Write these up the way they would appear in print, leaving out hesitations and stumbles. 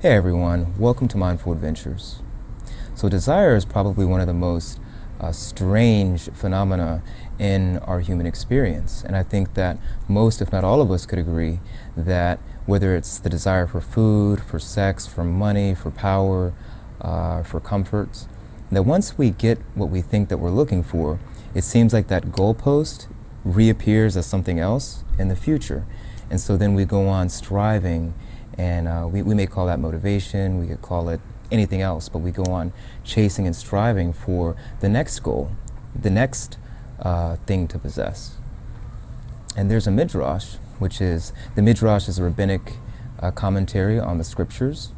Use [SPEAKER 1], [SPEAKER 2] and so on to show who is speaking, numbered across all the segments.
[SPEAKER 1] Hey everyone, welcome to Mindful Adventures. So desire is probably one of the most strange phenomena in our human experience. And I think that most, if not all of us, could agree that whether it's the desire for food, for sex, for money, for power, for comforts, that once we get what we think that we're looking for, it seems like that goalpost reappears as something else in the future. And so then we go on striving, and we may call that motivation, we could call it anything else, but we go on chasing and striving for the next goal, the next thing to possess. And there's a midrash, the midrash is a rabbinic commentary on the scriptures.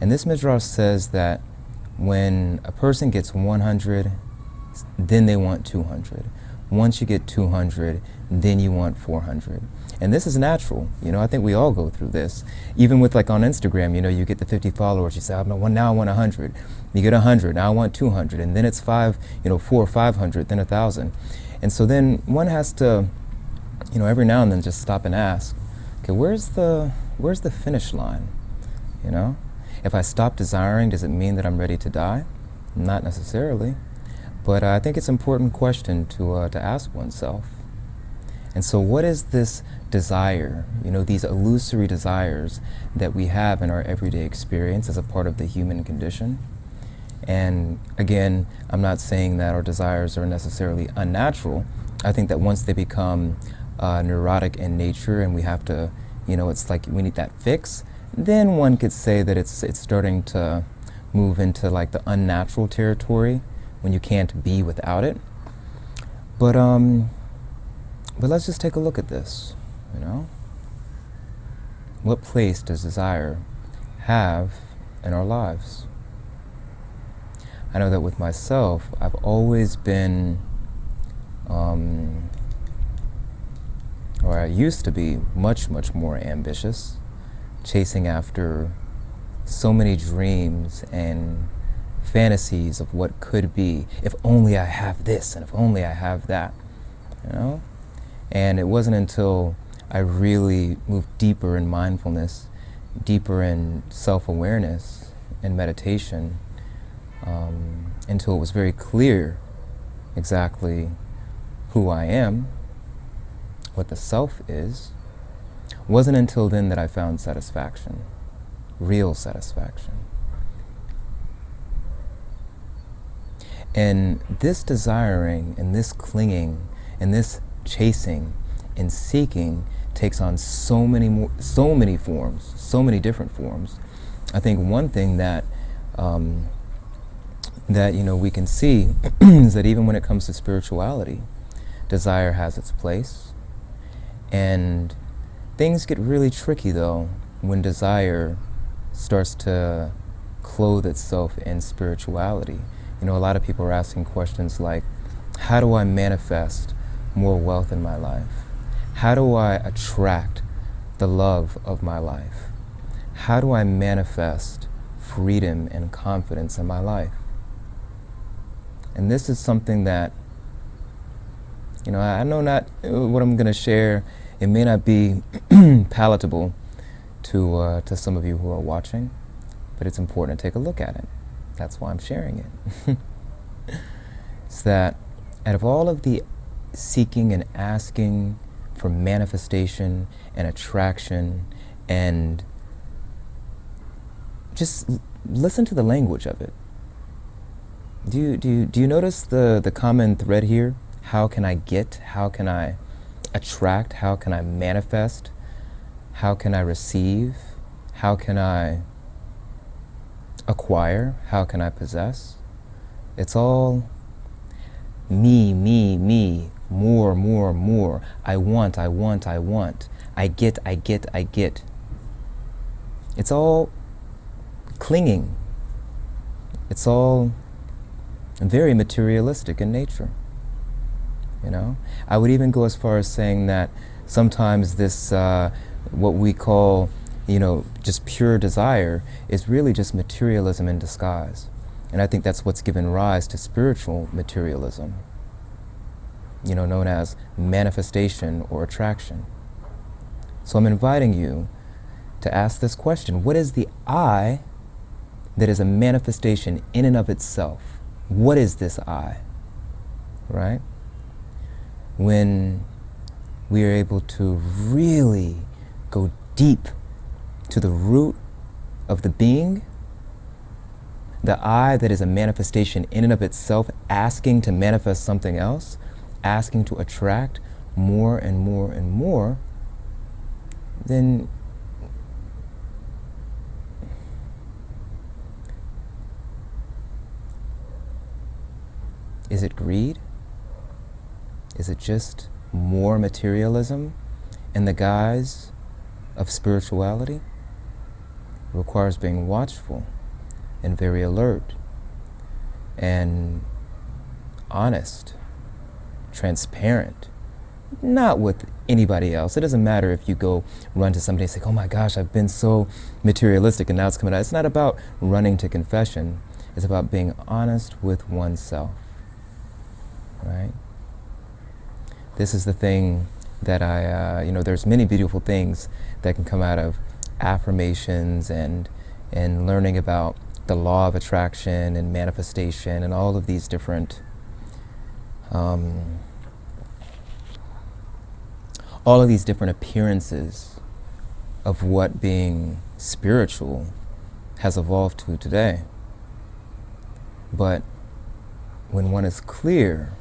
[SPEAKER 1] And this midrash says that when a person gets 100, then they want 200. Once you get 200, then you want 400. And this is natural. I think we all go through this. Even with on Instagram, you get the 50 followers, you say, now I want 100. You get 100, now I want 200. And then it's 4 or 500, then 1,000. And so then one has to, every now and then just stop and ask, okay, where's the finish line? If I stop desiring, does it mean that I'm ready to die? Not necessarily. But I think it's an important question to ask oneself. And so what is this desire, these illusory desires that we have in our everyday experience as a part of the human condition? And again, I'm not saying that our desires are necessarily unnatural. I think that once they become neurotic in nature and we have to, it's like we need that fix, then one could say that it's starting to move into the unnatural territory when you can't be without it. But let's just take a look at this, What place does desire have in our lives? I know that with myself, I've always been, or I used to be much, much more ambitious, chasing after so many dreams and fantasies of what could be, if only I have this and if only I have that, And it wasn't until I really moved deeper in mindfulness, deeper in self-awareness and meditation, until it was very clear exactly who I am, what the self is. It wasn't until then that I found satisfaction, real satisfaction. And this desiring and this clinging and this chasing and seeking takes on so many forms, so many different forms. I think one thing that we can see is that even when it comes to spirituality, desire has its place. And things get really tricky though when desire starts to clothe itself in spirituality. A lot of people are asking questions like, how do I manifest more wealth in my life? How do I attract the love of my life? How do I manifest freedom and confidence in my life? And this is something that, I know not what I'm going to share. It may not be palatable to some of you who are watching, but it's important to take a look at it. That's why I'm sharing it. It's that out of all of the seeking and asking for manifestation and attraction, and just listen to the language of it. Do you notice the common thread here? How can I get? How can I attract? How can I manifest? How can I receive? How can I acquire? How can I possess? It's all me, more, more. I want. I get. It's all clinging. It's all very materialistic in nature. I would even go as far as saying that sometimes this, what we call, just pure desire is really just materialism in disguise. And I think that's what's given rise to spiritual materialism, known as manifestation or attraction. So I'm inviting you to ask this question: what is the I that is a manifestation in and of itself. What is this I? Right? When we are able to really go deep to the root of the being, the I that is a manifestation in and of itself, asking to manifest something else, asking to attract more and more and more, then is it greed? Is it just more materialism in the guise of spirituality? It requires being watchful and very alert and honest, transparent, not with anybody else. It doesn't matter if you go run to somebody and say, oh my gosh, I've been so materialistic and now it's coming out. It's not about running to confession. It's about being honest with oneself, right? This is the thing that there's many beautiful things that can come out of affirmations and learning about the law of attraction and manifestation and all of these different appearances of what being spiritual has evolved to today. But when one is clear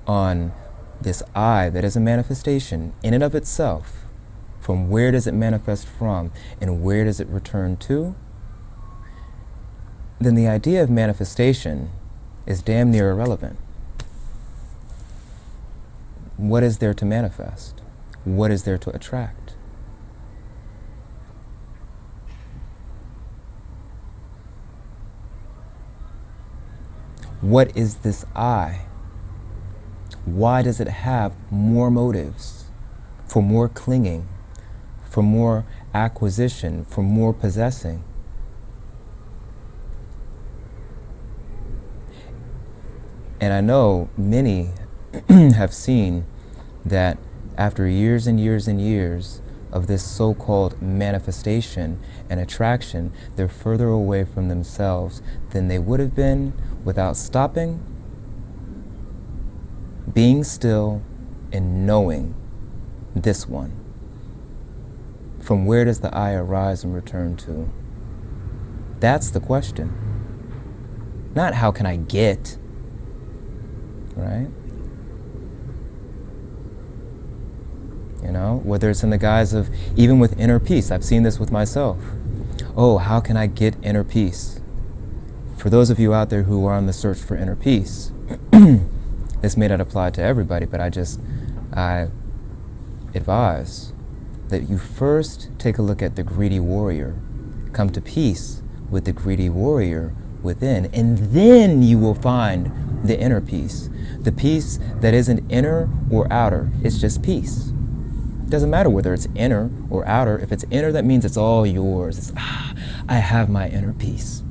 [SPEAKER 1] on this I that is a manifestation in and of itself, from where does it manifest from and where does it return to, then the idea of manifestation is damn near irrelevant. What is there to manifest? What is there to attract? What is this I? Why does it have more motives for more clinging, for more acquisition, for more possessing? And I know many have seen that after years and years and years of this so-called manifestation and attraction, they're further away from themselves than they would have been without stopping, being still, and knowing this one. From where does the I arise and return to? That's the question. Not how can I get, right? You know, whether it's in the guise of, even with inner peace, I've seen this with myself. Oh, how can I get inner peace? For those of you out there who are on the search for inner peace, this may not apply to everybody, but I advise that you first take a look at the greedy warrior, come to peace with the greedy warrior within, and then you will find the inner peace. The peace that isn't inner or outer, it's just peace. It doesn't matter whether it's inner or outer. If it's inner, that means it's all yours. It's, I have my inner peace.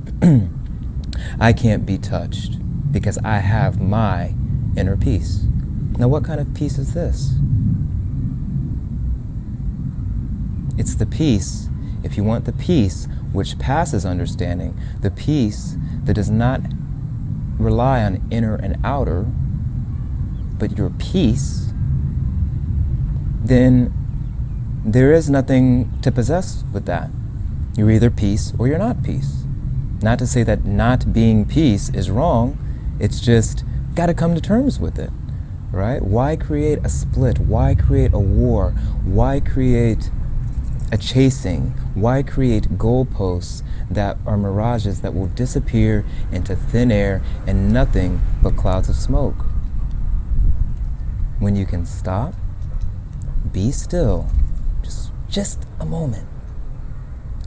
[SPEAKER 1] I can't be touched because I have my inner peace. Now, what kind of peace is this? It's the peace, if you want the peace which passes understanding, the peace that does not rely on inner and outer, but your peace, then there is nothing to possess with that. You're either peace or you're not peace. Not to say that not being peace is wrong, it's just got to come to terms with it, right? Why create a split? Why create a war? Why create a chasing? Why create goalposts that are mirages that will disappear into thin air and nothing but clouds of smoke? When you can stop, be still, just a moment,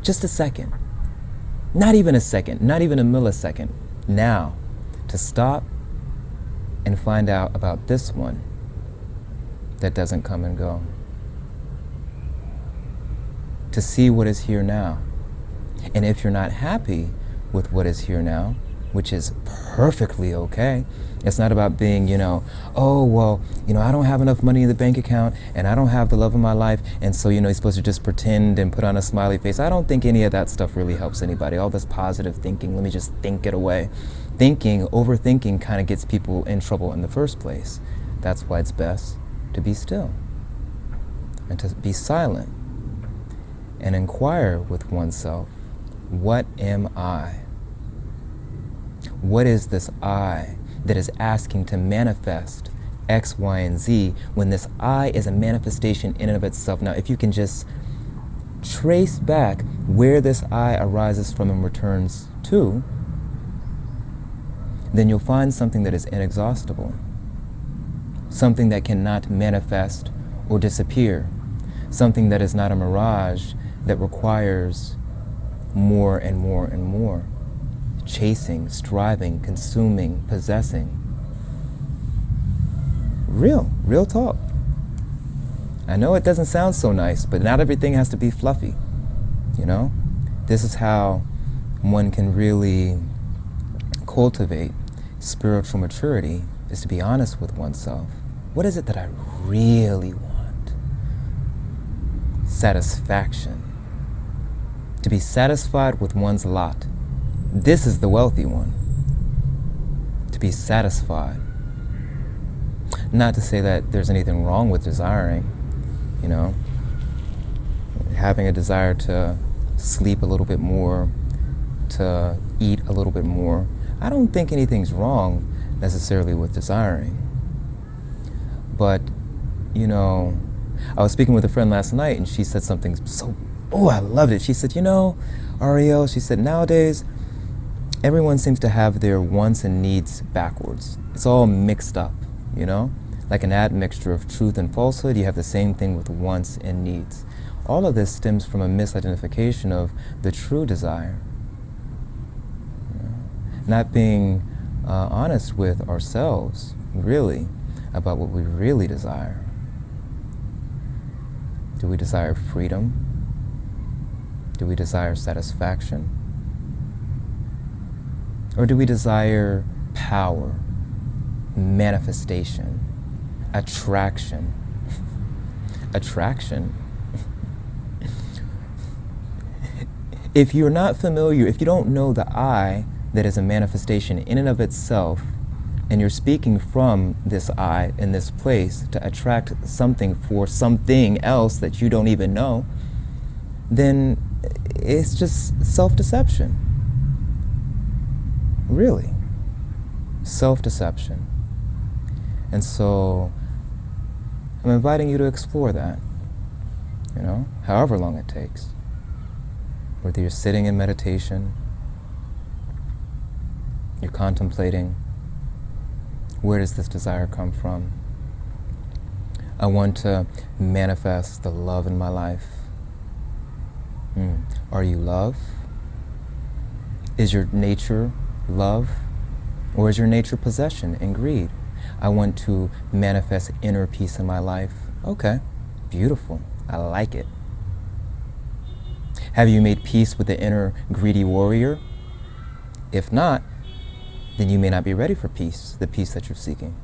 [SPEAKER 1] just a second, not even a second, not even a millisecond, now, to stop and find out about this one that doesn't come and go. To see what is here now. And if you're not happy with what is here now, which is perfectly okay. It's not about being, oh, well, I don't have enough money in the bank account and I don't have the love of my life, and so, you're supposed to just pretend and put on a smiley face. I don't think any of that stuff really helps anybody. All this positive thinking, let me just think it away. Overthinking kind of gets people in trouble in the first place. That's why it's best to be still and to be silent and inquire with oneself, what am I? What is this I that is asking to manifest X, Y, and Z when this I is a manifestation in and of itself? Now, if you can just trace back where this I arises from and returns to, then you'll find something that is inexhaustible, something that cannot manifest or disappear, something that is not a mirage that requires more and more and more, chasing, striving, consuming, possessing. Real talk. I know it doesn't sound so nice, but not everything has to be fluffy, This is how one can really cultivate spiritual maturity, is to be honest with oneself. What is it that I really want? Satisfaction. To be satisfied with one's lot. This is the wealthy one. To be satisfied. Not to say that there's anything wrong with desiring, having a desire to sleep a little bit more, to eat a little bit more. I don't think anything's wrong necessarily with desiring. But, I was speaking with a friend last night and she said something I loved it. She said, Ariel, she said, nowadays, everyone seems to have their wants and needs backwards. It's all mixed up, Like an admixture of truth and falsehood, you have the same thing with wants and needs. All of this stems from a misidentification of the true desire. Not being honest with ourselves, really, about what we really desire. Do we desire freedom? Do we desire satisfaction? Or do we desire power, manifestation, attraction? Attraction? If you're not familiar, if you don't know the I that is a manifestation in and of itself, and you're speaking from this I in this place to attract something for something else that you don't even know, then it's just self-deception. Really. Self-deception. And so I'm inviting you to explore that, however long it takes. Whether you're sitting in meditation, you're contemplating, where does this desire come from? I want to manifest the love in my life. Are you love? Is your nature love? Or is your nature possession and greed? I want to manifest inner peace in my life. Okay, beautiful. I like it. Have you made peace with the inner greedy warrior? If not, then you may not be ready for peace, the peace that you're seeking.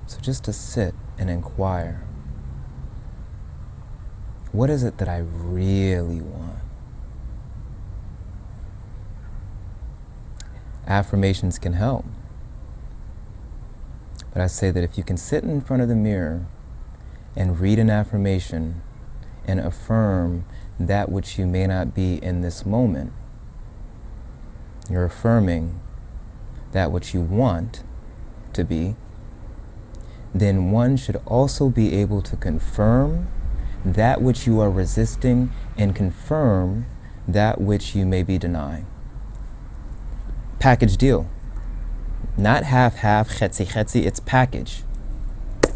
[SPEAKER 1] So just to sit and inquire, what is it that I really want? Affirmations can help. But I say that if you can sit in front of the mirror and read an affirmation and affirm that which you may not be in this moment, you're affirming that which you want to be, then one should also be able to confirm that which you are resisting and confirm that which you may be denying. Package deal. Not half-half, chetzi, it's package.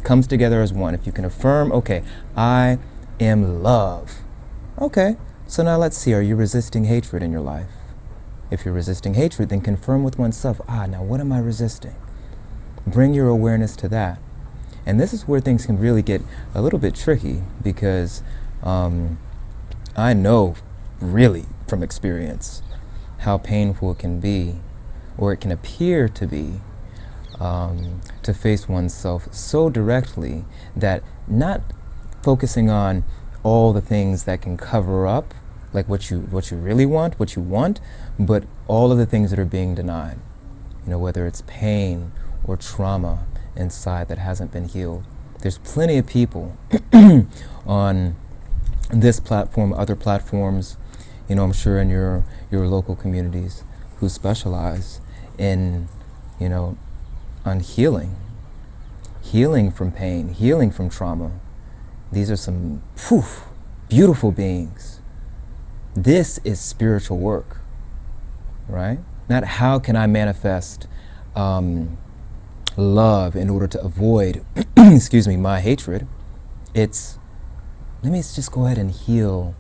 [SPEAKER 1] Comes together as one. If you can affirm, okay, I am love. Okay, so now let's see, are you resisting hatred in your life? If you're resisting hatred, then confirm with oneself, now what am I resisting? Bring your awareness to that. And this is where things can really get a little bit tricky, because I know really from experience how painful it can be, or it can appear to be, to face oneself so directly that not focusing on all the things that can cover up, like what you really want, what you want, but all of the things that are being denied. You know, whether it's pain or trauma inside that hasn't been healed. There's plenty of people on this platform, other platforms, you know, I'm sure in your local communities, who specialize in, you know, on healing from pain, healing from trauma. These are some beautiful beings. This is spiritual work, right? Not how can I manifest love in order to avoid, excuse me, my hatred. It's, let me just go ahead and heal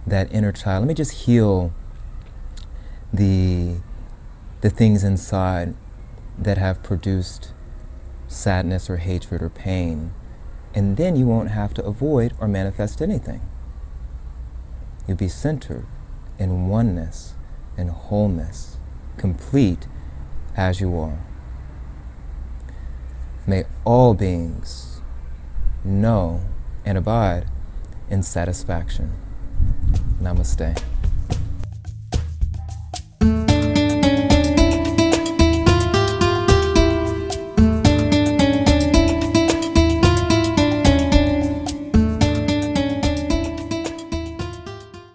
[SPEAKER 1] that inner child. Let me just heal the things inside that have produced sadness or hatred or pain. And then you won't have to avoid or manifest anything. You'll be centered in oneness and wholeness, complete as you are. May all beings know and abide in satisfaction. Namaste.